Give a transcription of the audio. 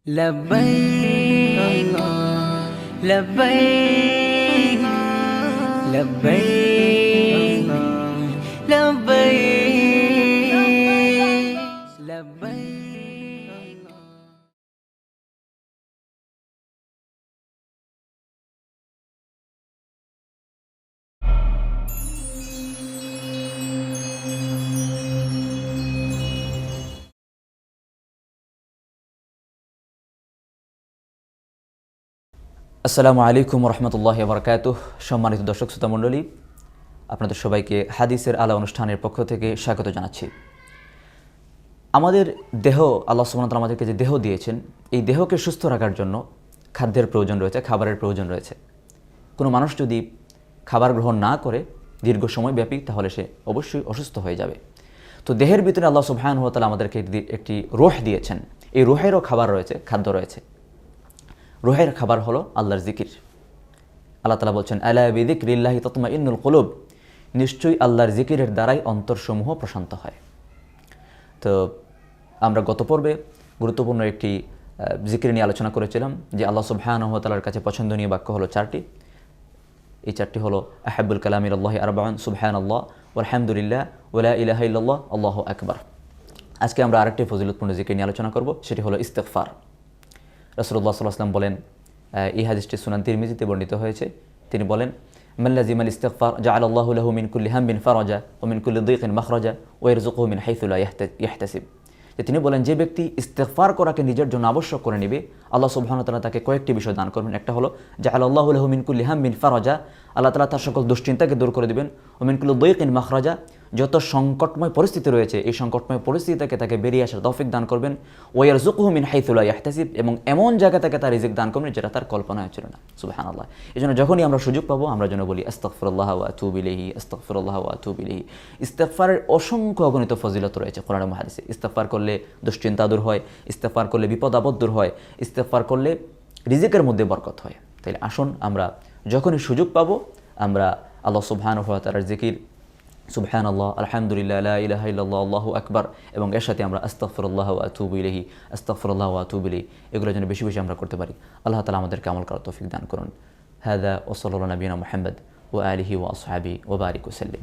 لبيك لبيك لبيك لبيك لبيك আসসালামু আলাইকুম রহমতুল্লাহি বারাকাতুহ। সম্মানিত দর্শক শ্রোতা মণ্ডলী, আপনাদের সবাইকে হাদিসের আলা অনুষ্ঠানের পক্ষ থেকে স্বাগত জানাচ্ছি। আমাদের দেহ, আল্লাহ সুবহানাহু ওয়া তাআলা আমাদেরকে যে দেহ দিয়েছেন, এই দেহকে সুস্থ রাখার জন্য খাদ্যের প্রয়োজন রয়েছে, খাবারের প্রয়োজন রয়েছে। কোনো মানুষ যদি খাবার গ্রহণ না করে দীর্ঘ সময়ব্যাপী, তাহলে সে অবশ্যই অসুস্থ হয়ে যাবে। তো দেহের ভিতরে আল্লাহ সুবহানাহু ওয়া তাআলা আমাদেরকে একটি রূহ দিয়েছেন। এই রূহেরও খাবার রয়েছে, খাদ্য রয়েছে। রূহের খাবার হলো আল্লাহর জিকির। আল্লাহ তাআলা বলছেন, আলা বিযিকরিল্লাহি তাতমাইন্নুল কুলুব, নিশ্চয়ই আল্লাহর জিকিরের দ্বারাই অন্তরসমূহ প্রশান্ত হয়। তো আমরা গত পর্বে গুরুত্বপূর্ণ একটি জিকির নিয়ে আলোচনা করেছিলাম যে আল্লাহ সুবহানাহু ওয়া তাআলার কাছে পছন্দনীয় বাক্য হলো চারটি। এই চারটি হলো আহাব্বুল কালামি ইলাল্লাহি আরবাউন, সুবহানাল্লাহ ওয়ালহামদুলিল্লাহ ওয়ালা ইলাহা ইল্লাল্লাহ আল্লাহু আকবার। আজকে আমরা আরেকটি ফজিলতপূর্ণ জিকির নিয়ে আলোচনা করব, সেটি হলো ইস্তিগফার। রাসূলুল্লাহ সাল্লাল্লাহু আলাইহি ওয়াসাল্লাম বলেন, এই হাদিসটি সুনান তিরমিজিতে বর্ণিত হয়েছে, তিনি বলেন, মান লাজিমাল ইস্তিগফার জাআলাল্লাহু লাহু মিন কুল্লি হামমিন ফারাজা ওয়া মিন কুল্লি দিকিন মাখরাজা ওয়া ইয়ারযুকুহু মিন হাইথু লা ইয়াহতাসিব। যে তিনি বলেন, যে ব্যক্তি ইস্তিগফার করাকে নিজের জন্য আবশ্যক করে নেবে, আল্লাহ সুবহানাহু ওয়া তাআলা তাকে কয়েকটি বিষয় দান করবেন। একটা হলো জাআলাল্লাহু লাহু মিন কুল্লি হামমিন ফারাজা, আল্লাহ তাআলা তার সকল দুশ্চিন্তাকে দূর করে দিবেন। ওয়া মিন কুল্লি দিকিন মাখরাজা, যত সংকটময় পরিস্থিতি রয়েছে এই সংকটময় পরিস্থিতি থেকে তাকে বেরিয়ে আসার তৌফিক দান করবেন। ওয়া ইয়ারযুকুহু মিন হাইথু লা ইয়াহতাসিব, এবং এমন জায়গা থেকে তার রিজিক দান করবেন যেটা তার কল্পনায় ছিল না। সুবহানাল্লাহ। এজন্য যখনই আমরা সুযোগ পাবো আমরা যেন বলি আস্তাগফিরুল্লাহ ওয়া আতুবু ইলাইহি, আস্তাগফিরুল্লাহ ওয়া আতুবু ইলাইহি। ইস্তিগফারের অসংখ্য অগণিত ফজিলত রয়েছে কোরআন ও হাদিসে। ইস্তিগফার করলে দুশ্চিন্তা দূর হয়, ইস্তিগফার করলে বিপদ আপদ দূর হয়, ইস্তিগফার করলে রিজিকের মধ্যে বরকত হয়। তাহলে আসুন আমরা যখনই সুযোগ পাবো আমরা আল্লাহ সুবহানাহু ওয়া তাআলার জিকির সুবহানাল্লাহ, আলহামদুলিল্লাহ, লা ইলাহা ইল্লাল্লাহ, আল্লাহু আকবার, এবং এর সাথে আমরা আস্তাগফিরুল্লাহ ওয়া আতুবু ইলাইহি, আস্তাগফিরুল্লাহ ওয়া আতুবু ইলাইহি, এগুলো যেন বেশি বেশি আমরা করতে পারি। আল্লাহ তাআলা আমাদেরকে আমল করার তৌফিক দান করুন। হাযা ওয়া সাল্লাল্লাহু আলা নবিয়িনা মুহাম্মদ ওয়া আলিহি ওয়া আসহাবিহি ওয়া বারিক ওয়া সাল্লিম।